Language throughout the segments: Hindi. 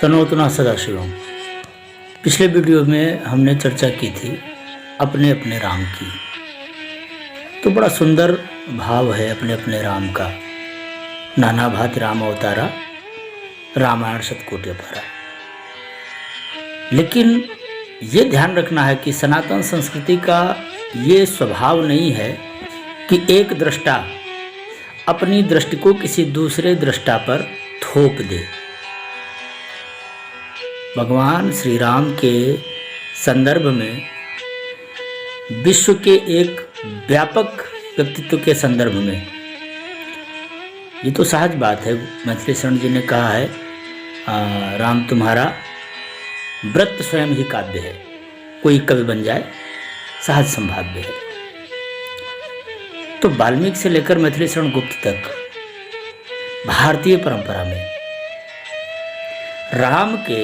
सनातन सदाशिवम। पिछले वीडियो में हमने चर्चा की थी अपने अपने राम की। तो बड़ा सुंदर भाव है अपने अपने राम का। नाना भांति राम अवतारा, रामायण शतकोटि अपारा। लेकिन ये ध्यान रखना है कि सनातन संस्कृति का ये स्वभाव नहीं है कि एक दृष्टा अपनी दृष्टि को किसी दूसरे दृष्टा पर थोप दे। भगवान श्री राम के संदर्भ में विश्व के एक व्यापक व्यक्तित्व के संदर्भ में ये तो सहज बात है। मैथिली शरण जी ने कहा है राम तुम्हारा व्रत स्वयं ही काव्य है, कोई कवि बन जाए सहज संभाव्य है। तो वाल्मीकि से लेकर मैथिली शरण गुप्त तक भारतीय परंपरा में राम के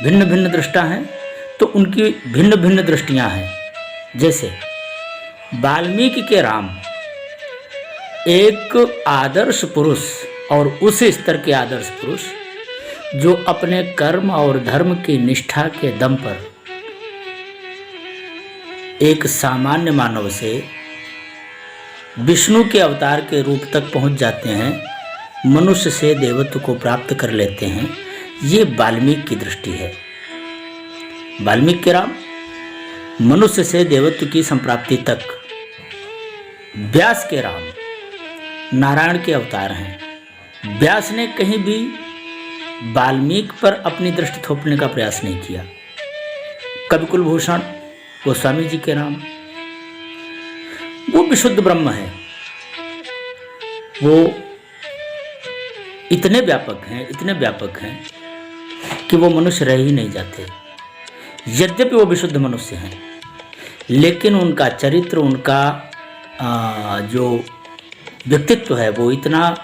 भिन्न भिन्न दृष्टा हैं, तो उनकी भिन्न भिन्न दृष्टियां हैं। जैसे वाल्मीकि के राम एक आदर्श पुरुष और उस स्तर के आदर्श पुरुष जो अपने कर्म और धर्म की निष्ठा के दम पर एक सामान्य मानव से विष्णु के अवतार के रूप तक पहुंच जाते हैं, मनुष्य से देवत्व को प्राप्त कर लेते हैं। ये वाल्मीकि की दृष्टि है। वाल्मीकि के राम मनुष्य से देवत्व की संप्राप्ति तक। व्यास के राम नारायण के अवतार हैं। व्यास ने कहीं भी वाल्मीकि पर अपनी दृष्टि थोपने का प्रयास नहीं किया। कवि कुलभूषण गोस्वामी जी के राम वो विशुद्ध ब्रह्म है। वो इतने व्यापक हैं कि वो मनुष्य रह ही नहीं जाते। यद्यपि वो विशुद्ध मनुष्य हैं, लेकिन उनका चरित्र, उनका जो व्यक्तित्व है वो इतना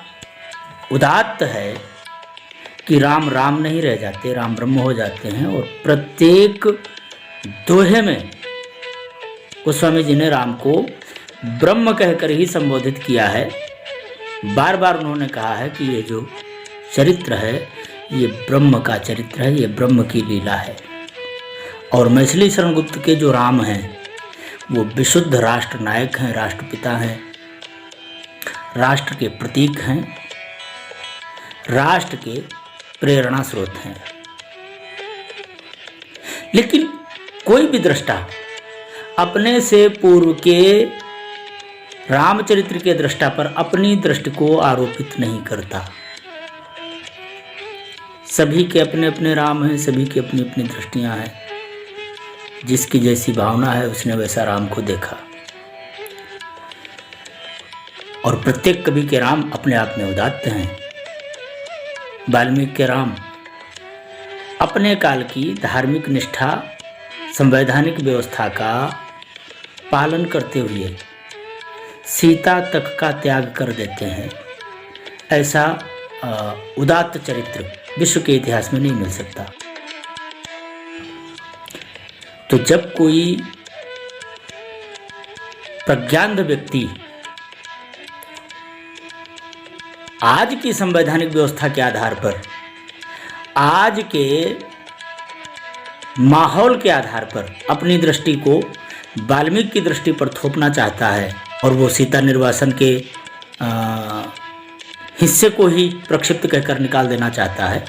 उदात्त है कि राम राम नहीं रह जाते, राम ब्रह्म हो जाते हैं। और प्रत्येक दोहे में गोस्वामी जी ने राम को ब्रह्म कहकर ही संबोधित किया है। बार बार उन्होंने कहा है कि ये जो चरित्र है ये ब्रह्म का चरित्र है, ये ब्रह्म की लीला है। और मैथिली शरण गुप्त के जो राम हैं वो विशुद्ध राष्ट्र नायक हैं, राष्ट्रपिता हैं, राष्ट्र के प्रतीक हैं, राष्ट्र के प्रेरणा स्रोत हैं। लेकिन कोई भी दृष्टा अपने से पूर्व के रामचरित्र के दृष्टा पर अपनी दृष्टि को आरोपित नहीं करता। सभी के अपने अपने राम हैं, सभी की अपनी अपनी दृष्टियां हैं। जिसकी जैसी भावना है उसने वैसा राम को देखा। और प्रत्येक कवि के राम अपने आप में उदात्त हैं। वाल्मीकि के राम अपने काल की धार्मिक निष्ठा, संवैधानिक व्यवस्था का पालन करते हुए सीता तक का त्याग कर देते हैं। ऐसा उदात्त चरित्र विश्व के इतिहास में नहीं मिल सकता। तो जब कोई प्रज्ञान व्यक्ति आज की संवैधानिक व्यवस्था के आधार पर, आज के माहौल के आधार पर अपनी दृष्टि को वाल्मीकि की दृष्टि पर थोपना चाहता है और वो सीता निर्वासन के हिस्से को ही प्रक्षिप्त कहकर निकाल देना चाहता है,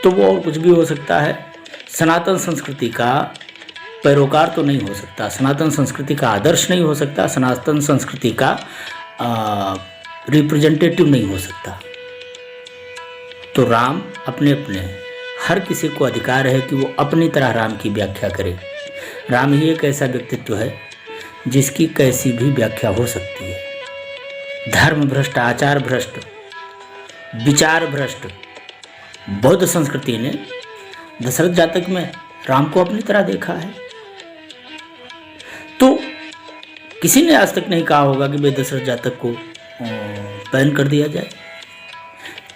तो वो और कुछ भी हो सकता है। सनातन संस्कृति का पैरोकार तो नहीं हो सकता, सनातन संस्कृति का आदर्श नहीं हो सकता, सनातन संस्कृति का रिप्रेजेंटेटिव नहीं हो सकता। तो राम अपने अपने, हर किसी को अधिकार है कि वो अपनी तरह राम की व्याख्या करे। राम ही एक ऐसा व्यक्तित्व है जिसकी कैसी भी व्याख्या हो सकती है। धर्म भ्रष्ट, आचार भ्रष्ट, विचार भ्रष्ट बौद्ध संस्कृति ने दशरथ जातक में राम को अपनी तरह देखा है। तो किसी ने आज तक नहीं कहा होगा कि भाई दशरथ जातक को बैन कर दिया जाए।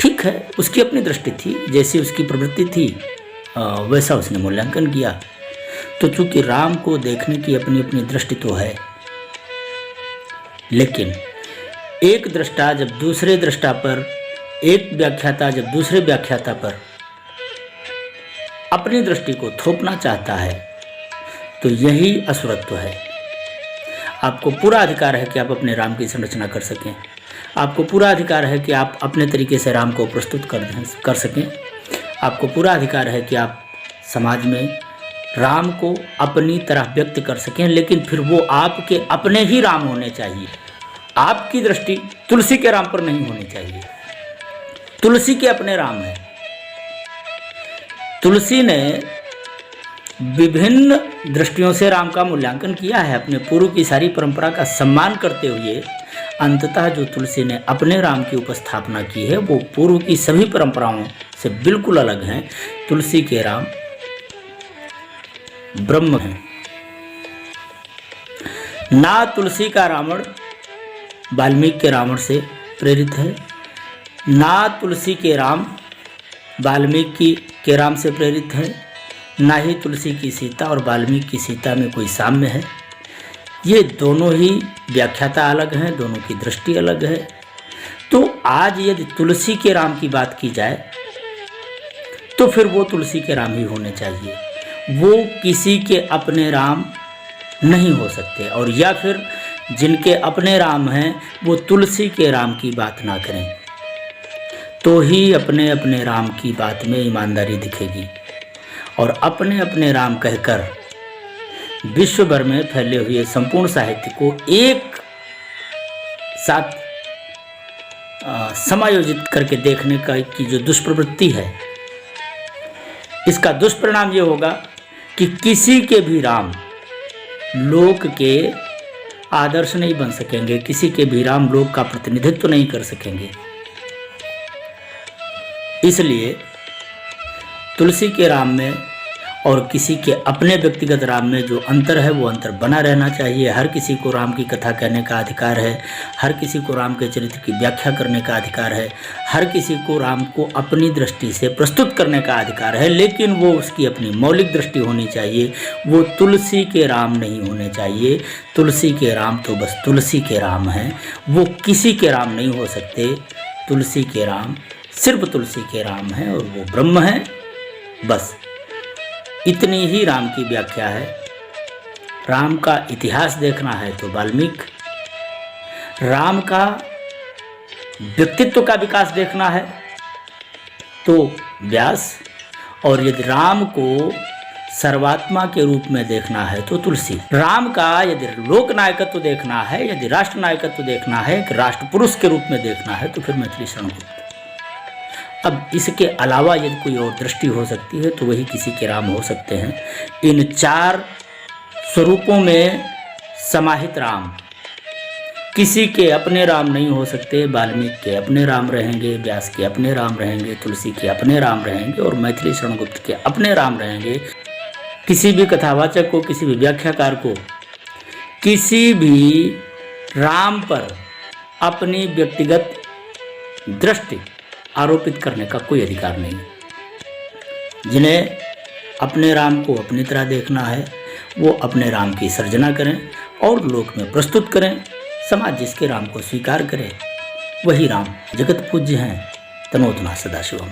ठीक है, उसकी अपनी दृष्टि थी, जैसी उसकी प्रवृत्ति थी वैसा उसने मूल्यांकन किया। तो चूंकि राम को देखने की अपनी अपनी दृष्टि तो है, लेकिन एक दृष्टा जब दूसरे दृष्टा पर एक व्याख्याता जब दूसरे व्याख्याता पर अपनी दृष्टि को थोपना चाहता है तो यही असुरत्व है। आपको पूरा अधिकार है कि आप अपने राम की संरचना कर सकें, आपको पूरा अधिकार है कि आप अपने तरीके से राम को प्रस्तुत कर सकें, आपको पूरा अधिकार है कि आप समाज में राम को अपनी तरह व्यक्त कर सकें, लेकिन फिर वो आपके अपने ही राम होने चाहिए। आपकी दृष्टि तुलसी के राम पर नहीं होनी चाहिए। तुलसी के अपने राम हैं। तुलसी ने विभिन्न दृष्टियों से राम का मूल्यांकन किया है, अपने पूर्व की सारी परंपरा का सम्मान करते हुए अंततः जो तुलसी ने अपने राम की उपस्थापना की है वो पूर्व की सभी परंपराओं से बिल्कुल अलग हैं। तुलसी के राम ब्रह्म हैं। ना तुलसी का रावण वाल्मीकि के रावण से प्रेरित है, ना तुलसी के राम वाल्मीकि के राम से प्रेरित है, ना ही तुलसी की सीता और वाल्मीकि की सीता में कोई साम्य है। ये दोनों ही व्याख्याता अलग हैं, दोनों की दृष्टि अलग है। तो आज यदि तुलसी के राम की बात की जाए तो फिर वो तुलसी के राम ही होने चाहिए, वो किसी के अपने राम नहीं हो सकते। और या फिर जिनके अपने राम हैं वो तुलसी के राम की बात ना करें तो ही अपने अपने राम की बात में ईमानदारी दिखेगी। और अपने अपने राम कहकर विश्व भर में फैले हुए संपूर्ण साहित्य को एक साथ समायोजित करके देखने का की जो दुष्प्रवृत्ति है, इसका दुष्परिणाम ये होगा कि किसी के भी राम लोक के आदर्श नहीं बन सकेंगे, किसी के भी राम लोक का प्रतिनिधित्व नहीं कर सकेंगे। इसलिए तुलसी के राम में और किसी के अपने व्यक्तिगत राम में जो अंतर है वो अंतर बना रहना चाहिए। हर किसी को राम की कथा कहने का अधिकार है, हर किसी को राम के चरित्र की व्याख्या करने का अधिकार है, हर किसी को राम को अपनी दृष्टि से प्रस्तुत करने का अधिकार है, लेकिन वो उसकी अपनी मौलिक दृष्टि होनी चाहिए। वो तुलसी के राम नहीं होने चाहिए। तुलसी के राम तो बस तुलसी के राम हैं, वो किसी के राम नहीं हो सकते। तुलसी के राम सिर्फ तुलसी के राम हैं और वो ब्रह्म हैं। बस इतनी ही राम की व्याख्या है। राम का इतिहास देखना है तो वाल्मीकि, राम का व्यक्तित्व का विकास देखना है तो व्यास, और यदि राम को सर्वात्मा के रूप में देखना है तो तुलसी। राम का यदि लोक नायकत्व देखना है, यदि राष्ट्र नायकत्व देखना है, कि राष्ट्र पुरुष के रूप में देखना है तो फिर मैथिली शरण गुप्त। अब इसके अलावा यदि कोई और दृष्टि हो सकती है तो वही किसी के राम हो सकते हैं। इन चार स्वरूपों में समाहित राम किसी के अपने राम नहीं हो सकते। वाल्मीकि के अपने राम रहेंगे, व्यास के अपने राम रहेंगे, तुलसी के अपने राम रहेंगे और मैथिली शरण गुप्त के अपने राम रहेंगे। किसी भी कथावाचक को, किसी भी व्याख्याकार को किसी भी राम पर अपनी व्यक्तिगत दृष्टि आरोपित करने का कोई अधिकार नहीं। जिन्हें अपने राम को अपनी तरह देखना है वो अपने राम की सर्जना करें और लोक में प्रस्तुत करें। समाज जिसके राम को स्वीकार करे वही राम जगत पूज्य हैं। तनोतना सदाशिवम।